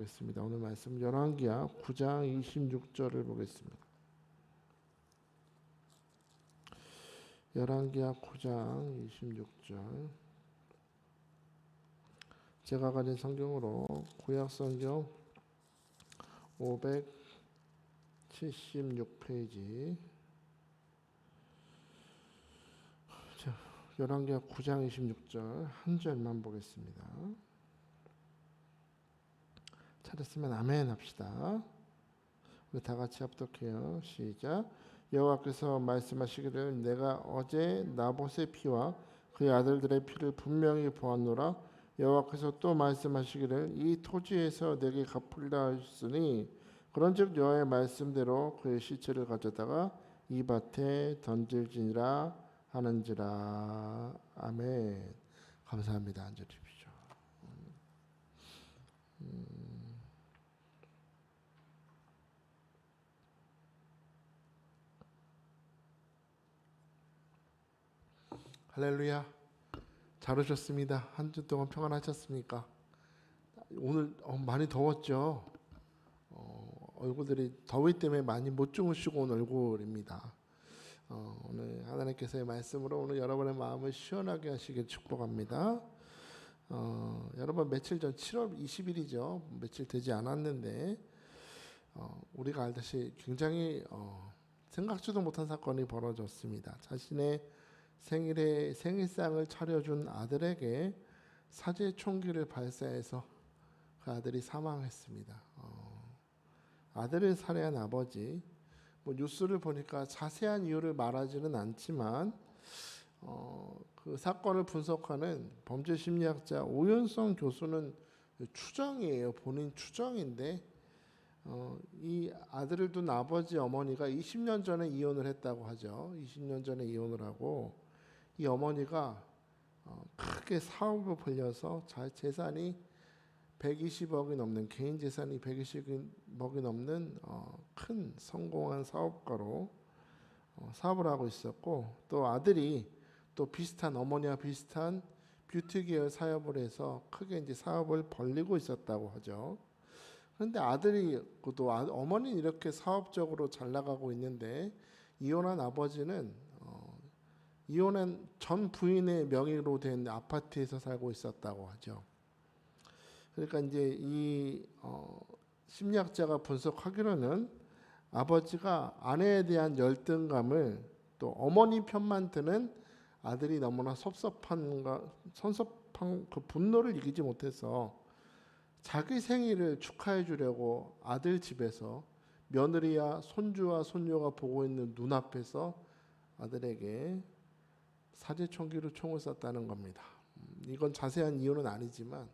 보겠습니다. 오늘 말씀 열왕기하 9장 26절을 보겠습니다. 열왕기하 9장 26절. 제가 가진 성경으로 구약 성경 576페이지. 열왕기하 9장 26절 한 절만 보겠습니다. 찾았으면 아멘 합시다. 우리 다 같이 합독해요. 시작. 여호와께서 말씀하시기를 내가 어제 나봇의 피와 그의 아들들의 피를 분명히 보았노라. 여호와께서 또 말씀하시기를 이 토지에서 내게 갚으리라 하셨으니 그런즉 여호와의 말씀대로 그의 시체를 가져다가 이 밭에 던질지니라 하는지라. 아멘. 감사합니다. 앉아주십시오. 할렐루야. 잘 오셨습니다. 한 주 동안 평안하셨습니까? 오늘 많이 더웠죠. 얼굴들이 더위 때문에 많이 못 주무시고 온 얼굴입니다. 오늘 하나님께서의 말씀으로 오늘 여러분의 마음을 시원하게 하시길 축복합니다. 여러분 며칠 전 7월 20일이죠. 며칠 되지 않았는데 우리가 알다시피 굉장히 생각지도 못한 사건이 벌어졌습니다. 자신의 생일에 생일상을 차려준 아들에게 사제 총기를 발사해서 그 아들이 사망했습니다. 아들을 살해한 아버지. 뉴스를 보니까 자세한 이유를 말하지는 않지만 그 사건을 분석하는 범죄 심리학자 오윤성 교수는 추정이에요. 본인 추정인데 이 아들을 둔 아버지 어머니가 20년 전에 이혼을 했다고 하죠. 20년 전에 이혼을 하고 이 어머니가 크게 사업을 벌려서 재산이 120억이 넘는 개인 재산이 120억이 넘는 큰 성공한 사업가로 사업을 하고 있었고 또 아들이 또 비슷한 어머니와 비슷한 뷰티 계열 사업을 해서 크게 이제 사업을 벌리고 있었다고 하죠. 그런데 아들이 또 어머니는 이렇게 사업적으로 잘 나가고 있는데 이혼한 아버지는 이혼한 전 부인의 명의로 된 아파트에서 살고 있었다고 하죠. 그러니까 이제 이 심리학자가 분석하기로는 아버지가 아내에 대한 열등감을 또 어머니 편만 드는 아들이 너무나 섭섭한 그 분노를 이기지 못해서 자기 생일을 축하해 주려고 아들 집에서 며느리와 손주와 손녀가 보고 있는 눈앞에서 아들에게 사제 총기로 총을 쐈다는 겁니다. 이건 자세한 이유는 아니지만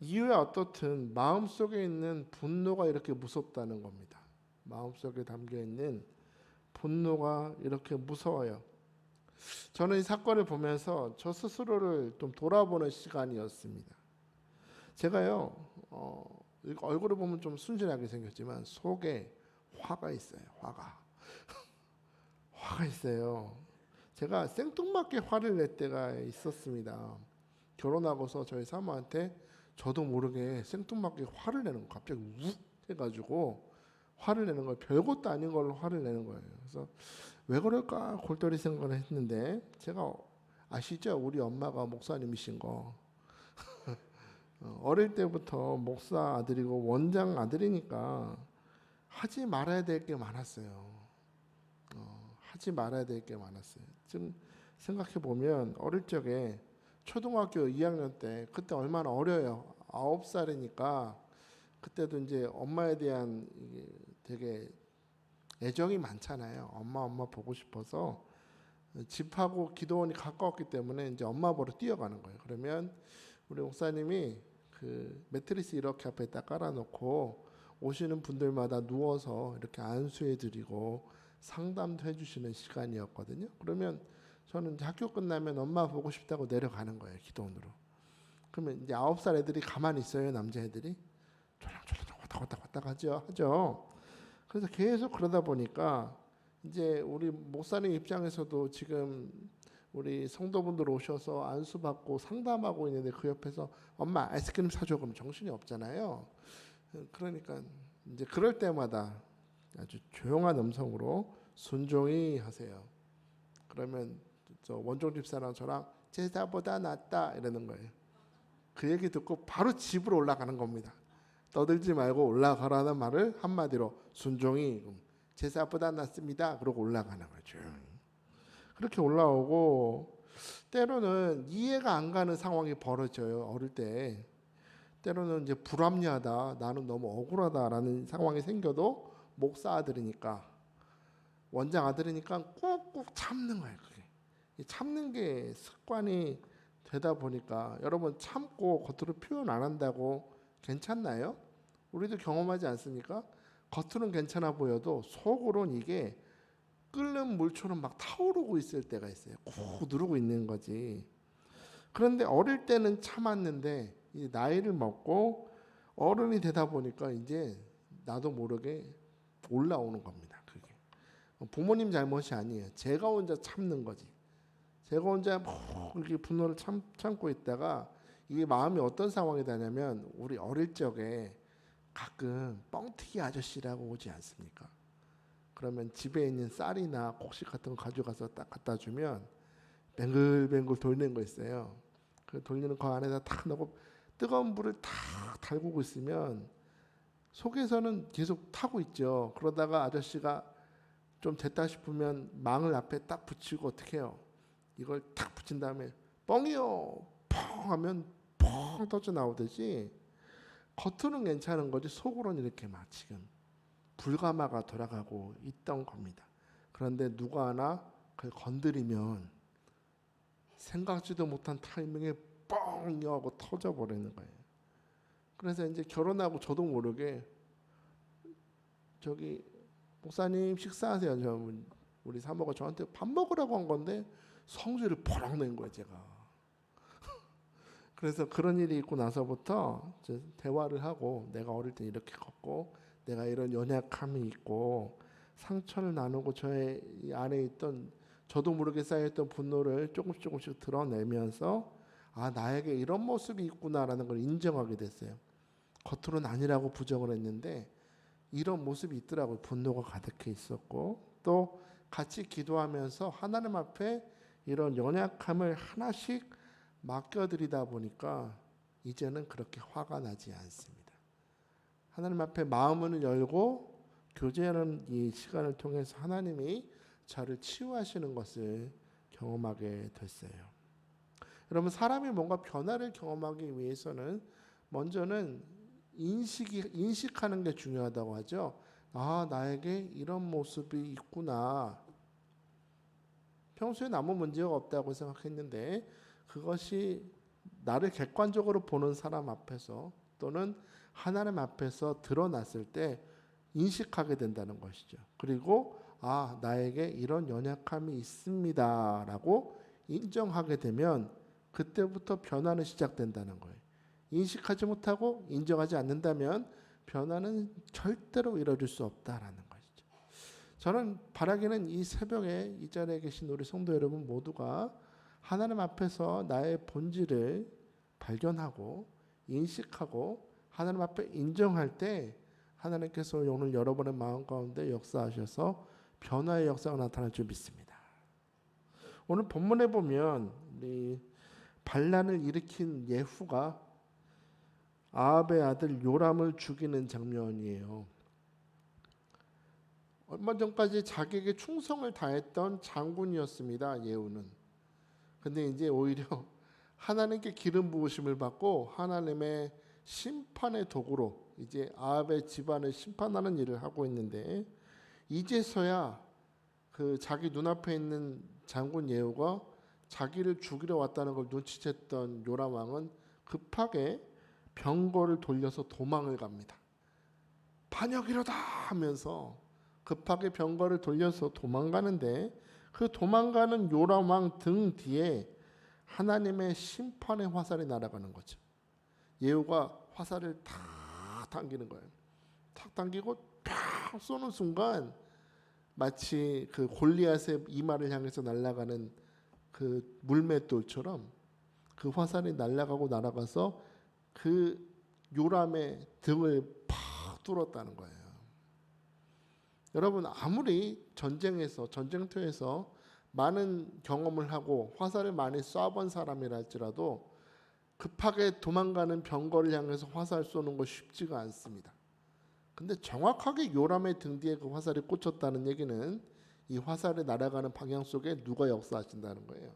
이유야 어떻든 마음속에 있는 분노가 이렇게 무섭다는 겁니다. 마음속에 담겨있는 분노가 이렇게 무서워요. 저는 이 사건을 보면서 저 스스로를 좀 돌아보는 시간이었습니다. 제가요 얼굴을 보면 좀 순진하게 생겼지만 속에 화가 있어요. 화가 있어요. 제가 생뚱맞게 화를 낼 때가 있었습니다. 결혼하고서 저희 사모한테 저도 모르게 생뚱맞게 화를 내는 거, 갑자기 욱 해가지고 화를 내는 거예요. 별것도 아닌 걸로 화를 내는 거예요. 그래서 왜 그럴까 골똘히 생각을 했는데 제가 아시죠? 우리 엄마가 목사님이신 거. 어릴 때부터 목사 아들이고 원장 아들이니까 하지 말아야 될 게 많았어요. 지금 생각해 보면 어릴 적에 초등학교 2학년 때 그때 얼마나 어려요. 9살이니까 그때도 이제 엄마에 대한 되게 애정이 많잖아요. 엄마 보고 싶어서 집하고 기도원이 가까웠기 때문에 이제 엄마 보러 뛰어가는 거예요. 그러면 우리 목사님이 그 매트리스 이렇게 앞에다 깔아놓고 오시는 분들마다 누워서 이렇게 안수해드리고 상담도 해주시는 시간이었거든요. 그러면 저는 이제 학교 끝나면 엄마 보고 싶다고 내려가는 거예요. 기도원으로. 그러면 이제 9살 애들이 가만히 있어요. 남자애들이 쫄랑쫄랑 왔다 하죠. 그래서 계속 그러다 보니까 이제 우리 목사님 입장에서도 지금 우리 성도분들 오셔서 안수받고 상담하고 있는데 그 옆에서 엄마 아이스크림 사줘 그러면 정신이 없잖아요. 그러니까 이제 그럴 때마다 아주 조용한 음성으로 순종히 하세요. 그러면 저 원종 집사랑 저랑 제사보다 낫다 이러는 거예요. 그 얘기 듣고 바로 집으로 올라가는 겁니다. 떠들지 말고 올라가라는 말을 한마디로 순종이 제사보다 낫습니다. 그러고 올라가는 거죠. 그렇게 올라오고 때로는 이해가 안 가는 상황이 벌어져요. 어릴 때 때로는 이제 불합리하다, 나는 너무 억울하다라는 상황이 생겨도 목사 아들이니까 원장 아들이니까 꾹꾹 참는 거예요. 그게 참는 게 습관이 되다 보니까 여러분 참고 겉으로 표현 안 한다고 괜찮나요? 우리도 경험하지 않습니까? 겉으로는 괜찮아 보여도 속으로는 이게 끓는 물처럼 막 타오르고 있을 때가 있어요. 꾹 누르고 있는 거지. 그런데 어릴 때는 참았는데 이 나이를 먹고 어른이 되다 보니까 이제 나도 모르게 올라오는 겁니다. 그게 부모님 잘못이 아니에요. 제가 혼자 참는 거지. 제가 혼자 이렇게 분노를 참고 있다가 이게 마음이 어떤 상황이 되냐면 우리 어릴 적에 가끔 뻥튀기 아저씨라고 오지 않습니까? 그러면 집에 있는 쌀이나 곡식 같은 거 가져가서 딱 갖다 주면 뱅글뱅글 돌리는 거 있어요. 그 돌리는 거 안에다 탁 넣고 뜨거운 불을 탁 달구고 있으면 속에서는 계속 타고 있죠. 그러다가 아저씨가 좀 됐다 싶으면 망을 앞에 딱 붙이고 어떻게 해요? 이걸 탁 붙인 다음에 뻥이요 펑 하면 펑 터져 나오듯이 겉으로는 괜찮은 거지 속으로는 이렇게 막 지금 불가마가 돌아가고 있던 겁니다. 그런데 누가 하나 그걸 건드리면 생각지도 못한 타이밍에 뻥 하고 터져버리는 거예요. 그래서 이제 결혼하고 저도 모르게 저기 목사님 식사하세요. 우리 사모가 저한테 밥 먹으라고 한 건데 성질을 버럭 낸 거예요, 제가. 그래서 그런 일이 있고 나서부터 대화를 하고 내가 어릴 때 이렇게 컸고 내가 이런 연약함이 있고 상처를 나누고 저의 안에 있던 저도 모르게 쌓여있던 분노를 조금씩 드러내면서 아 나에게 이런 모습이 있구나라는 걸 인정하게 됐어요. 겉으로는 아니라고 부정을 했는데 이런 모습이 있더라고요. 분노가 가득해 있었고 또 같이 기도하면서 하나님 앞에 이런 연약함을 하나씩 맡겨드리다 보니까 이제는 그렇게 화가 나지 않습니다. 하나님 앞에 마음을 열고 교제하는 이 시간을 통해서 하나님이 저를 치유하시는 것을 경험하게 됐어요. 여러분 사람이 뭔가 변화를 경험하기 위해서는 먼저는 인식하는 게 중요하다고 하죠. 아 나에게 이런 모습이 있구나. 평소에 아무 문제가 없다고 생각했는데 그것이 나를 객관적으로 보는 사람 앞에서 또는 하나님 앞에서 드러났을 때 인식하게 된다는 것이죠. 그리고 아 나에게 이런 연약함이 있습니다라고 인정하게 되면 그때부터 변화는 시작된다는 거예요. 인식하지 못하고 인정하지 않는다면 변화는 절대로 이루어질 수 없다라는 것이죠. 저는 바라기는 이 새벽에 이 자리에 계신 우리 성도 여러분 모두가 하나님 앞에서 나의 본질을 발견하고 인식하고 하나님 앞에 인정할 때 하나님께서 오늘 여러분의 마음 가운데 역사하셔서 변화의 역사가 나타날 줄 믿습니다. 오늘 본문에 보면 우리 반란을 일으킨 예후가 아합의 아들 요람을 죽이는 장면이에요. 얼마 전까지 자기에게 충성을 다했던 장군이었습니다. 예후는. 근데 이제 오히려 하나님께 기름 부으심을 받고 하나님의 심판의 도구로 이제 아합의 집안을 심판하는 일을 하고 있는데 이제서야 그 자기 눈앞에 있는 장군 예후가 자기를 죽이러 왔다는 걸 눈치챘던 요람 왕은 급하게 병거를 돌려서 도망을 갑니다. 반역이로다 하면서 급하게 병거를 돌려서 도망가는데 그 도망가는 요람 왕 등 뒤에 하나님의 심판의 화살이 날아가는 거죠. 예후가 화살을 탁 당기는 거예요. 탁 당기고 팍 쏘는 순간 마치 그 골리앗의 이마를 향해서 날아가는 그 물맷돌처럼 그 화살이 날아가서 그 요람의 등을 팍 뚫었다는 거예요. 여러분, 아무리 전쟁터에서 많은 경험을 하고 화살을 많이 쏴본 사람이라 할지라도 급하게 도망가는 병거를 향해서 화살 쏘는 거 쉽지가 않습니다. 근데 정확하게 요람의 등 뒤에 그 화살이 꽂혔다는 얘기는 이 화살이 날아가는 방향 속에 누가 역사하신다는 거예요.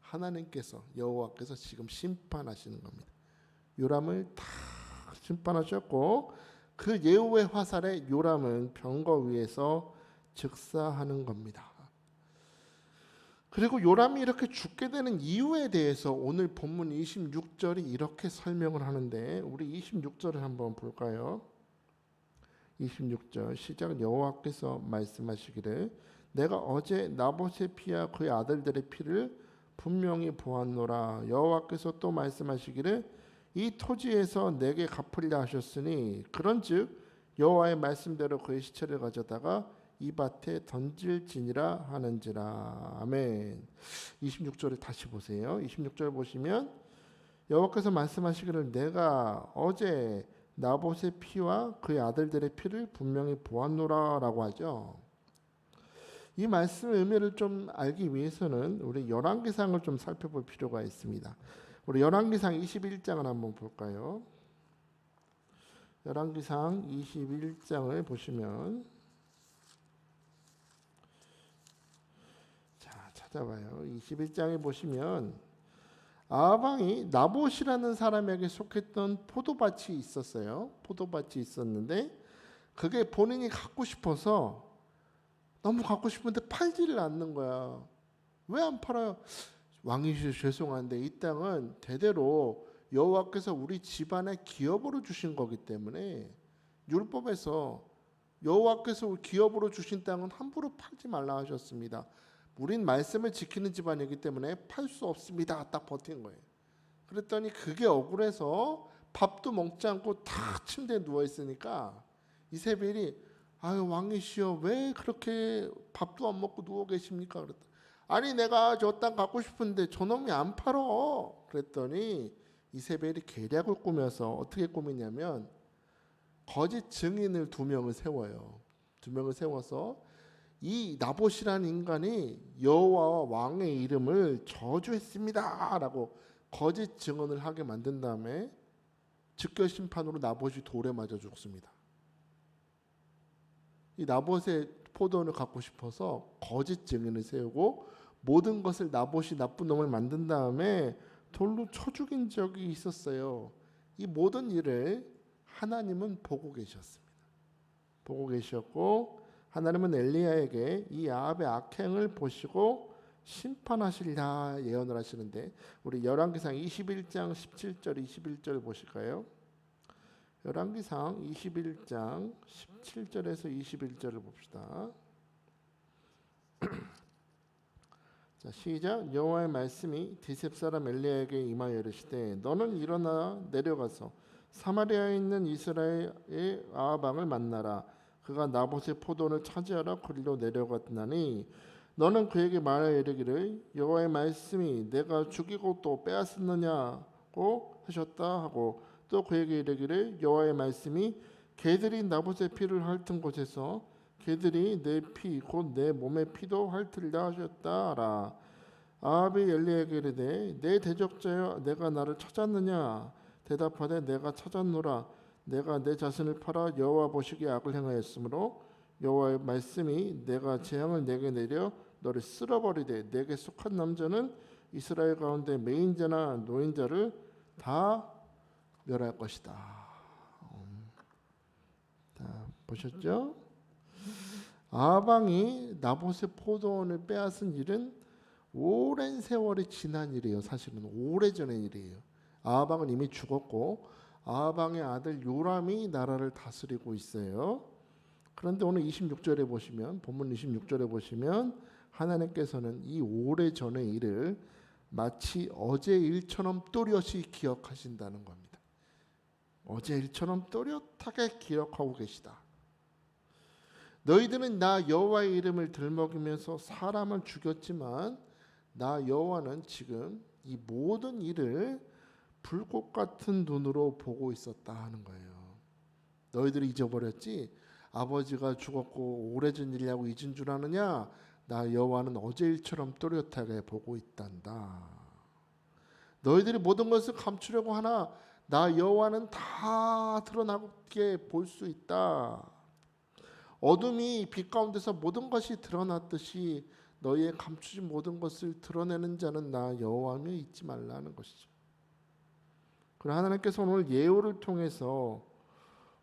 하나님께서, 여호와께서 지금 심판하시는 겁니다. 요람을 다 심판하셨고 그 예후의 화살에 요람은 병거 위에서 즉사하는 겁니다. 그리고 요람이 이렇게 죽게 되는 이유에 대해서 오늘 본문 26절이 이렇게 설명을 하는데, 우리 26절을 한번 볼까요? 26절 시작. 여호와께서 말씀하시기를 내가 어제 나봇의 피와 그의 아들들의 피를 분명히 보았노라. 여호와께서 또 말씀하시기를 이 토지에서 내게 갚으려 하셨으니 그런즉 여호와의 말씀대로 그의 시체를 가져다가 이 밭에 던질지니라 하는지라. 아멘. 26절을 다시 보세요. 26절 보시면 여호와께서 말씀하시기를 내가 어제 나봇의 피와 그의 아들들의 피를 분명히 보았노라 라고 하죠. 이 말씀의 의미를 좀 알기 위해서는 우리 열왕기상을 좀 살펴볼 필요가 있습니다. 우리 열왕기상 21장을 한번 볼까요? 열왕기상 21장을 보시면, 자, 찾아봐요. 21장에 보시면 아방이 나봇이라는 사람에게 속했던 포도밭이 있었어요. 포도밭이 있었는데 그게 본인이 갖고 싶어서 너무 갖고 싶은데 팔지를 않는 거야. 왜 안 팔아요? 왕이시여 죄송한데 이 땅은 대대로 여호와께서 우리 집안의 기업으로 주신 거기 때문에 율법에서 여호와께서 기업으로 주신 땅은 함부로 팔지 말라 하셨습니다. 우린 말씀을 지키는 집안이기 때문에 팔 수 없습니다. 딱 버틴 거예요. 그랬더니 그게 억울해서 밥도 먹지 않고 다 침대에 누워 있으니까 이세벨이 아유 왕이시여 왜 그렇게 밥도 안 먹고 누워 계십니까? 그랬더니 아니 내가 저 땅 갖고 싶은데 저놈이 안 팔어. 그랬더니 이세벨이 계략을 꾸며서 어떻게 꾸미냐면 거짓 증인을 2명을 세워요. 2명을 세워서 이 나봇이라는 인간이 여호와와 왕의 이름을 저주했습니다 라고 거짓 증언을 하게 만든 다음에 즉결심판으로 나봇이 돌에 맞아 죽습니다. 이 나봇의 포도원을 갖고 싶어서 거짓 증인을 세우고 모든 것을 나봇이 나쁜 놈을 만든 다음에 돌로 쳐 죽인 적이 있었어요. 이 모든 일을 하나님은 보고 계셨습니다. 보고 계셨고 하나님은 엘리야에게 이 아합의 악행을 보시고 심판하시리라 예언을 하시는데, 우리 열왕기상 21장 17절 21절 보실까요? 열왕기상 21장 17절에서 21절을 봅시다. 자, 시작. 여호와의 말씀이 디셉 사람 엘리야에게 임하여 이르시되 너는 일어나 내려가서 사마리아에 있는 이스라엘의 아합 왕을 만나라. 그가 나봇의 포도원을 차지하러 그리로 내려갔나니 너는 그에게 말하여 이르기를 여호와의 말씀이 내가 죽이고 또 빼앗았느냐고 하셨다 하고 또 그에게 이르기를 여호와의 말씀이 개들이 나봇의 피를 핥은 곳에서 개들이 내 피 곧 내 몸의 피도 핥으리라 하셨다라. 아합이 엘리야에게 이르되 내 대적자여 내가 나를 찾았느냐? 대답하되 내가 찾았노라. 내가 내 자신을 팔아 여호와 보시기에 악을 행하였으므로 여호와의 말씀이 내가 재앙을 내게 내려 너를 쓸어버리되 내게 속한 남자는 이스라엘 가운데 매인자나 노인자를 다 멸할 것이다. 다 보셨죠? 아방이 나봇의 포도원을 빼앗은 일은 오랜 세월이 지난 일이에요. 사실은 오래전의 일이에요. 아방은 이미 죽었고 아방의 아들 요람이 나라를 다스리고 있어요. 그런데 오늘 26절에 보시면, 본문 26절에 보시면 하나님께서는 이 오래전의 일을 마치 어제 일처럼 또렷이 기억하신다는 겁니다. 어제 일처럼 또렷하게 기억하고 계시다. 너희들은 나 여호와의 이름을 들먹이면서 사람을 죽였지만 나 여호와는 지금 이 모든 일을 불꽃 같은 눈으로 보고 있었다 하는 거예요. 너희들이 잊어버렸지? 아버지가 죽었고 오래전 일이라고 잊은 줄 아느냐? 나 여호와는 어제 일처럼 또렷하게 보고 있단다. 너희들이 모든 것을 감추려고 하나 나 여호와는 다 드러나게 볼 수 있다. 어둠이 빛 가운데서 모든 것이 드러났듯이 너희의 감추지 모든 것을 드러내는 자는 나 여호와며 잊지 말라는 것이죠. 그러나 하나님께서 오늘 예후를 통해서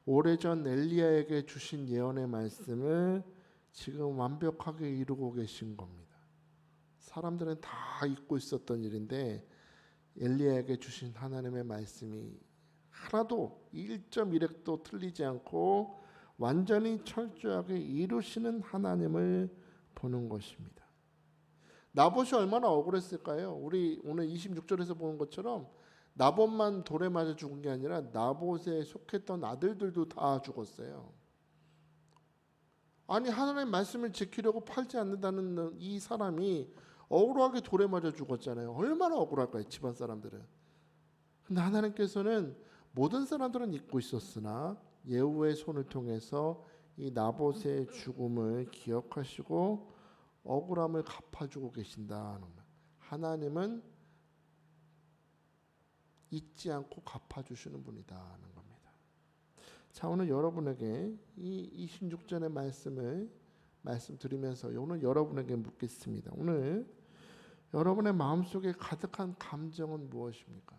오래전 엘리야에게 주신 예언의 말씀을 지금 완벽하게 이루고 계신 겁니다. 사람들은 다 잊고 있었던 일인데 엘리야에게 주신 하나님의 말씀이 하나도 1.1획도 틀리지 않고 완전히 철저하게 이루시는 하나님을 보는 것입니다. 나봇이 얼마나 억울했을까요? 우리 오늘 26절에서 보는 것처럼 나봇만 돌에 맞아 죽은 게 아니라 나봇에 속했던 아들들도 다 죽었어요. 아니 하나님의 말씀을 지키려고 팔지 않는다는 이 사람이 억울하게 돌에 맞아 죽었잖아요. 얼마나 억울할까요? 집안 사람들은. 근데 하나님께서는 모든 사람들은 잊고 있었으나 예후의 손을 통해서 이 나봇의 죽음을 기억하시고 억울함을 갚아주고 계신다. 하나님은 잊지 않고 갚아주시는 분이다 하는 겁니다. 자, 오늘 여러분에게 이 26절의 말씀을 말씀드리면서 오늘 여러분에게 묻겠습니다. 오늘 여러분의 마음속에 가득한 감정은 무엇입니까?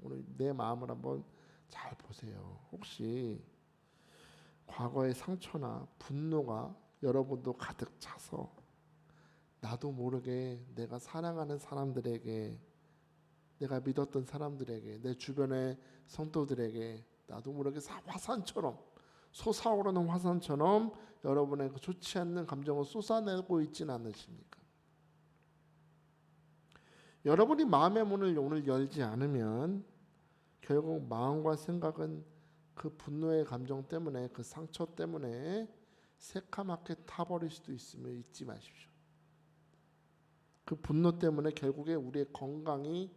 오늘 내 마음을 한번 잘 보세요. 혹시 과거의 상처나 분노가 여러분도 가득 차서 나도 모르게 내가 사랑하는 사람들에게, 내가 믿었던 사람들에게, 내 주변의 성도들에게 나도 모르게 화산처럼, 솟아오르는 화산처럼 여러분의 그 좋지 않는 감정을 쏟아내고 있지는 않으십니까? 여러분이 마음의 문을 오늘 열지 않으면 결국 마음과 생각은 그 분노의 감정 때문에, 그 상처 때문에 새카맣게 타버릴 수도 있음을 잊지 마십시오. 그 분노 때문에 결국에 우리의 건강이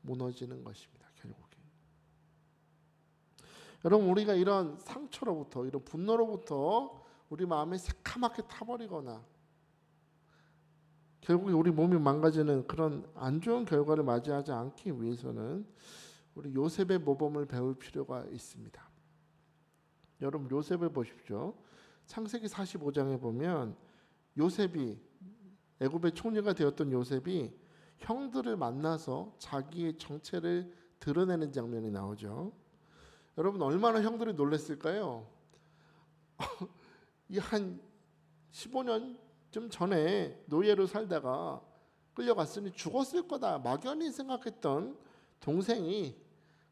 무너지는 것입니다. 결국에. 여러분, 우리가 이런 상처로부터, 이런 분노로부터 우리 마음이 새카맣게 타버리거나 결국에 우리 몸이 망가지는 그런 안 좋은 결과를 맞이하지 않기 위해서는 우리 요셉의 모범을 배울 필요가 있습니다. 여러분, 요셉을 보십시오. 창세기 45장에 보면 요셉이, 애굽의 총리가 되었던 요셉이 형들을 만나서 자기의 정체를 드러내는 장면이 나오죠. 여러분, 얼마나 형들이 놀랐을까요? 이 한 15년쯤 전에 노예로 살다가 끌려갔으니 죽었을 거다 막연히 생각했던 동생이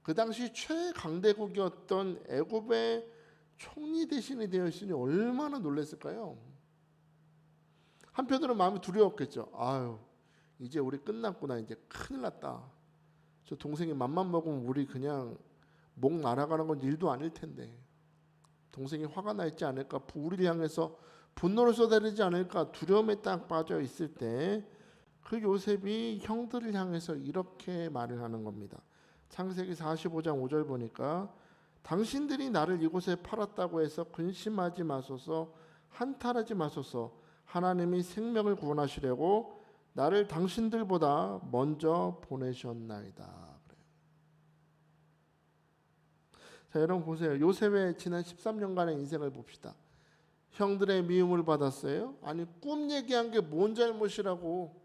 그 당시 최강대국이었던 애굽의 총리 대신이 되었으니 얼마나 놀랐을까요? 한편으로는 마음이 두려웠겠죠. 아유, 이제 우리 끝났구나. 이제 큰일 났다. 저 동생이 맘만 먹으면 우리 그냥 목 날아가는 건 일도 아닐 텐데 동생이 화가 나 있지 않을까, 우리를 향해서 분노를 쏟아내지 않을까 두려움에 딱 빠져 있을 때 그 요셉이 형들을 향해서 이렇게 말을 하는 겁니다. 창세기 45장 5절 보니까 당신들이 나를 이곳에 팔았다고 해서 근심하지 마소서, 한탄하지 마소서. 하나님이 생명을 구원하시려고 나를 당신들보다 먼저 보내셨나이다. 그래요. 자, 여러분 보세요. 요셉의 지난 13년간의 인생을 봅시다. 형들의 미움을 받았어요. 아니, 꿈 얘기한 게 뭔 잘못이라고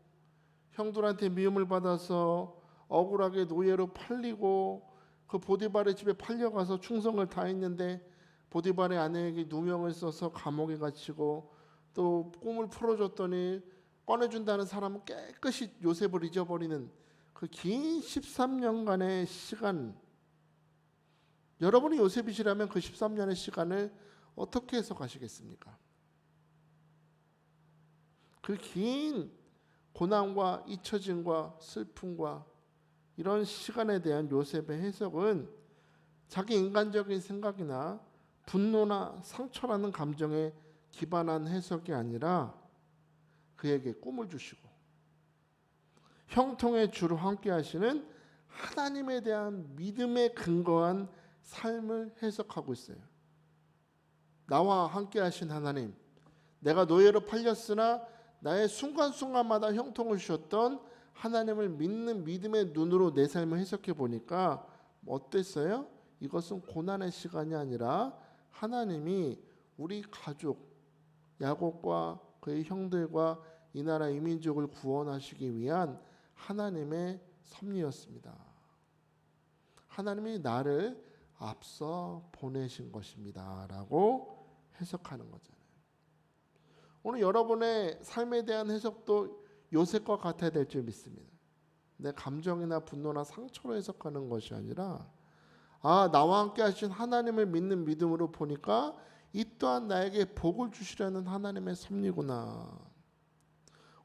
형들한테 미움을 받아서 억울하게 노예로 팔리고 그 보디발의 집에 팔려가서 충성을 다했는데 보디발의 아내에게 누명을 써서 감옥에 갇히고 또 꿈을 풀어줬더니 꺼내준다는 사람은 깨끗이 요셉을 잊어버리는 그 긴 13년간의 시간, 여러분이 요셉이시라면 그 13년의 시간을 어떻게 해석하시겠습니까? 그 긴 고난과 잊혀짐과 슬픔과 이런 시간에 대한 요셉의 해석은 자기 인간적인 생각이나 분노나 상처라는 감정에 기반한 해석이 아니라 그에게 꿈을 주시고 형통의 주로 함께 하시는 하나님에 대한 믿음에 근거한 삶을 해석하고 있어요. 나와 함께 하신 하나님, 내가 노예로 팔렸으나 나의 순간순간마다 형통을 주셨던 하나님을 믿는 믿음의 눈으로 내 삶을 해석해 보니까 어땠어요? 이것은 고난의 시간이 아니라 하나님이 우리 가족 야곱과 그의 형들과 이 나라 이민족을 구원하시기 위한 하나님의 섭리였습니다. 하나님이 나를 앞서 보내신 것입니다 라고 해석하는 거잖아요. 오늘 여러분의 삶에 대한 해석도 요셉과 같아야 될 줄 믿습니다. 내 감정이나 분노나 상처로 해석하는 것이 아니라 나와 함께 하신 하나님을 믿는 믿음으로 보니까 이 또한 나에게 복을 주시려는 하나님의 섭리구나.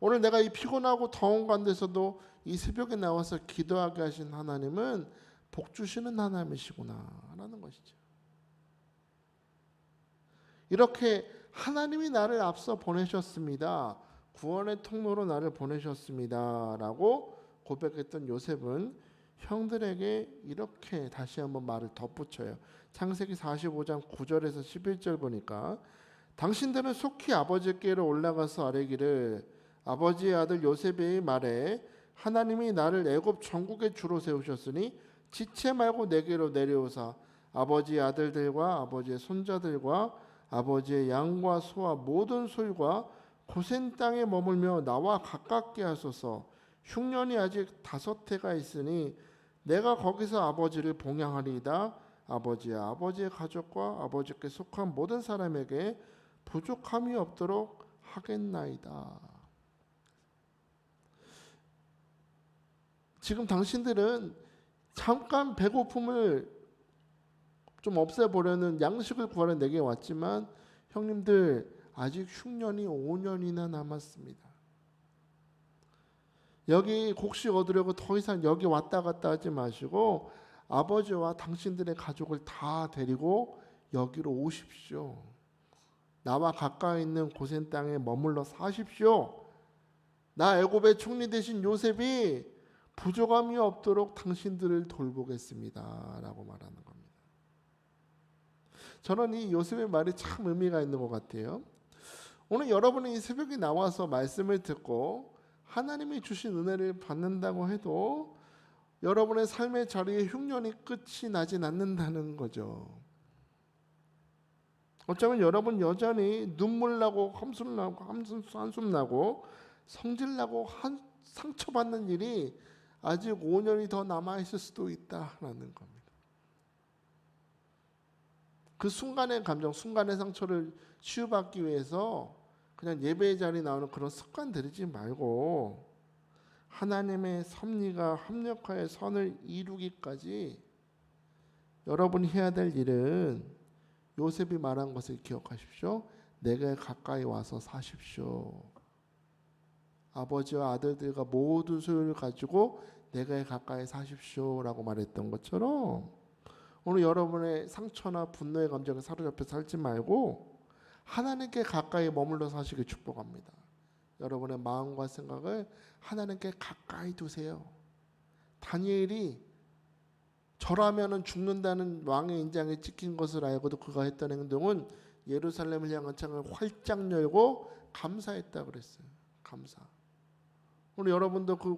오늘 내가 이 피곤하고 더운 가운데서도 이 새벽에 나와서 기도하게 하신 하나님은 복 주시는 하나님이시구나 라는 것이죠. 이렇게 하나님이 나를 앞서 보내셨습니다. 구원의 통로로 나를 보내셨습니다 라고 고백했던 요셉은 형들에게 이렇게 다시 한번 말을 덧붙여요. 창세기 45장 9절에서 11절 보니까 당신들은 속히 아버지께로 올라가서 아뢰기를 아버지의 아들 요셉의 말에 하나님이 나를 애굽 전국의 주로 세우셨으니 지체 말고 내게로 내려오사 아버지의 아들들과 아버지의 손자들과 아버지의 양과 소와 모든 소유가 고센 땅에 머물며 나와 가깝게 하소서. 흉년이 아직 5해가 있으니 내가 거기서 아버지를 봉양하리이다. 아버지의 가족과 아버지께 속한 모든 사람에게 부족함이 없도록 하겠나이다. 지금 당신들은 잠깐 배고픔을 좀 없애보려는 양식을 구하러 내게 왔지만 형님들 아직 흉년이 5년이나 남았습니다. 여기 곡식 얻으려고 더 이상 여기 왔다 갔다 하지 마시고 아버지와 당신들의 가족을 다 데리고 여기로 오십시오. 나와 가까이 있는 고센 땅에 머물러 사십시오. 나 애굽의 총리 되신 요셉이 부족함이 없도록 당신들을 돌보겠습니다 라고 말하는 겁니다. 저는 이 요셉의 말이 참 의미가 있는 것 같아요. 오늘 여러분이 이 새벽에 나와서 말씀을 듣고 하나님이 주신 은혜를 받는다고 해도 여러분의 삶의 자리에 흉년이 끝이 나진 않는다는 거죠. 어쩌면 여러분 여전히 눈물 나고 한숨 나고 성질 나고 상처받는 일이 아직 5년이 더 남아있을 수도 있다라는 겁니다. 그 순간의 감정, 순간의 상처를 치유받기 위해서 그냥 예배의 자리에 나오는 그런 습관 들이지 말고 하나님의 섭리가 합력하여 선을 이루기까지 여러분이 해야 될 일은 요셉이 말한 것을 기억하십시오. 내게 가까이 와서 사십시오. 아버지와 아들들과 모든 소유를 가지고 내게 가까이 사십시오 라고 말했던 것처럼 오늘 여러분의 상처나 분노의 감정에 사로잡혀 살지 말고 하나님께 가까이 머물러 사시길 축복합니다. 여러분의 마음과 생각을 하나님께 가까이 두세요. 다니엘이 절하면은 죽는다는 왕의 인장에 찍힌 것을 알고도 그가 했던 행동은 예루살렘을 향한 창을 활짝 열고 감사했다 그랬어요. 감사. 오늘 여러분도 그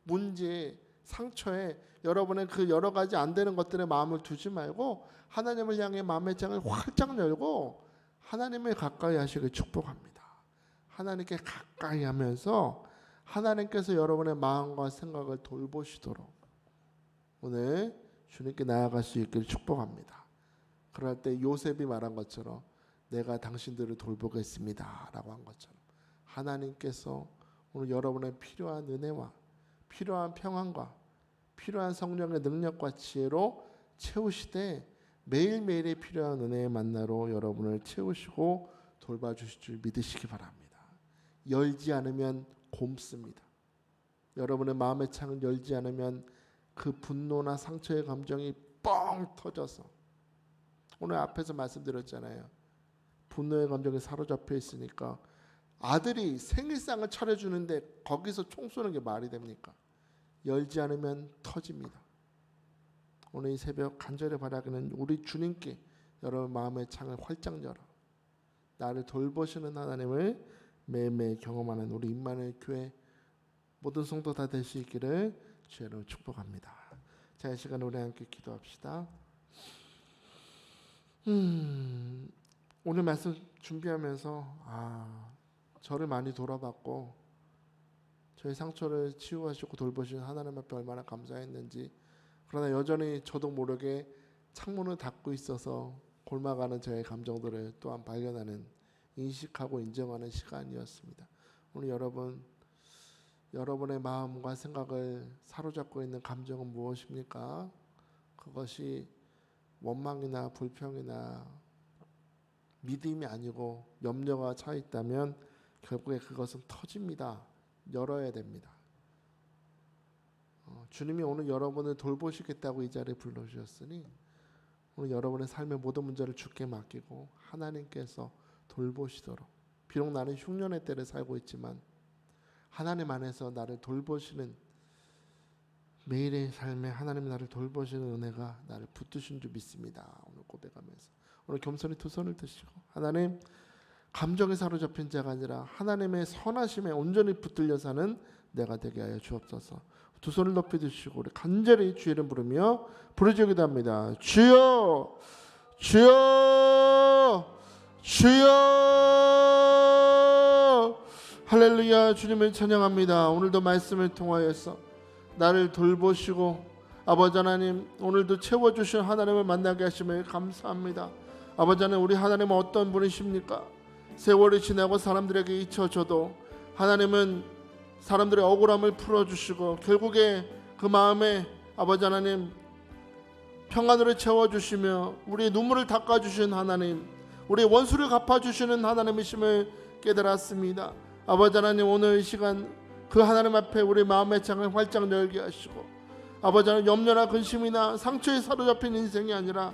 문제에 상처에 여러분의 그 여러 가지 안 되는 것들에 마음을 두지 말고 하나님을 향해 마음의 창을 활짝 열고 하나님을 가까이 하시길 축복합니다. 하나님께 가까이 하면서 하나님께서 여러분의 마음과 생각을 돌보시도록 오늘 주님께 나아갈 수 있기를 축복합니다. 그럴 때 요셉이 말한 것처럼 내가 당신들을 돌보겠습니다 라고 한 것처럼 하나님께서 오늘 여러분의 필요한 은혜와 필요한 평안과 필요한 성령의 능력과 지혜로 채우시되 매일매일의 필요한 은혜의 만나로 여러분을 채우시고 돌봐주실 줄 믿으시기 바랍니다. 열지 않으면 곪습니다. 여러분의 마음의 창을 열지 않으면 그 분노나 상처의 감정이 뻥 터져서 오늘 앞에서 말씀드렸잖아요. 분노의 감정에 사로잡혀 있으니까 아들이 생일상을 차려주는데 거기서 총 쏘는 게 말이 됩니까? 열지 않으면 터집니다. 오늘 이 새벽 간절히 바라기는 우리 주님께 여러분 마음의 창을 활짝 열어 나를 돌보시는 하나님을 매일매일 경험하는 우리 임마누엘 교회 모든 성도 다 될 수 있기를 주의로 축복합니다. 자, 이 시간 우리 함께 기도합시다. 오늘 말씀 준비하면서 저를 많이 돌아봤고 저희 상처를 치유하시고 돌보신 하나님 앞에 얼마나 감사했는지, 그러나 여전히 저도 모르게 창문을 닫고 있어서 골마가는 저의 감정들을 또한 발견하는, 인식하고 인정하는 시간이었습니다. 오늘 여러분의 마음과 생각을 사로잡고 있는 감정은 무엇입니까? 그것이 원망이나 불평이나 믿음이 아니고 염려가 차 있다면 결국에 그것은 터집니다. 열어야 됩니다. 주님이 오늘 여러분을 돌보시겠다고 이 자리에 불러주셨으니 오늘 여러분의 삶의 모든 문제를 주께 맡기고 하나님께서 돌보시도록, 비록 나는 흉년의 때를 살고 있지만 하나님 안에서 나를 돌보시는, 매일의 삶에 하나님이 나를 돌보시는 은혜가 나를 붙드신 줄 믿습니다. 오늘 고백하면서 오늘 겸손히 두 손을 드시고, 하나님, 감정에 사로잡힌 자가 아니라 하나님의 선하심에 온전히 붙들려 사는 내가 되게 하여 주옵소서. 두 손을 높이 드시고 우리 간절히 주의 이름 부르며 부르짖기도 합니다. 주여, 주여, 주여. 할렐루야. 주님을 찬양합니다. 오늘도 말씀을 통하여서 나를 돌보시고 아버지 하나님, 오늘도 채워주신 하나님을 만나게 하심을 감사합니다. 아버지 하나님, 우리 하나님은 어떤 분이십니까? 세월이 지나고 사람들에게 잊혀져도 하나님은 사람들의 억울함을 풀어주시고 결국에 그 마음에 아버지 하나님 평안으로 채워주시며 우리의 눈물을 닦아주신 하나님, 우리의 원수를 갚아주시는 하나님이심을 깨달았습니다. 아버지 하나님, 오늘 이 시간 그 하나님 앞에 우리 마음의 창을 활짝 열게 하시고 아버지 하나님, 염려나 근심이나 상처에 사로잡힌 인생이 아니라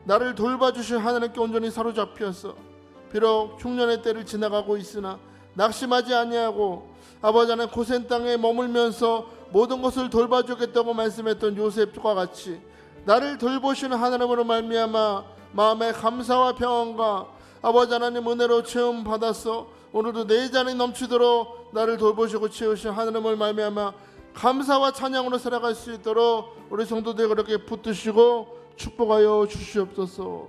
나를 돌봐주신 하나님께 온전히 사로잡혀서 비록 흉년의 때를 지나가고 있으나 낙심하지 아니하고 아버지 하나님 고센 땅에 머물면서 모든 것을 돌봐주겠다고 말씀했던 요셉과 같이 나를 돌보시는 하나님으로 말미암아 마음의 감사와 평안과 아버지 하나님 은혜로 체험 받았어 오늘도 내 잔이 넘치도록 나를 돌보시고 채우신 하나님을 말미암아 감사와 찬양으로 살아갈 수 있도록 우리 성도들 그렇게 붙드시고 축복하여 주시옵소서.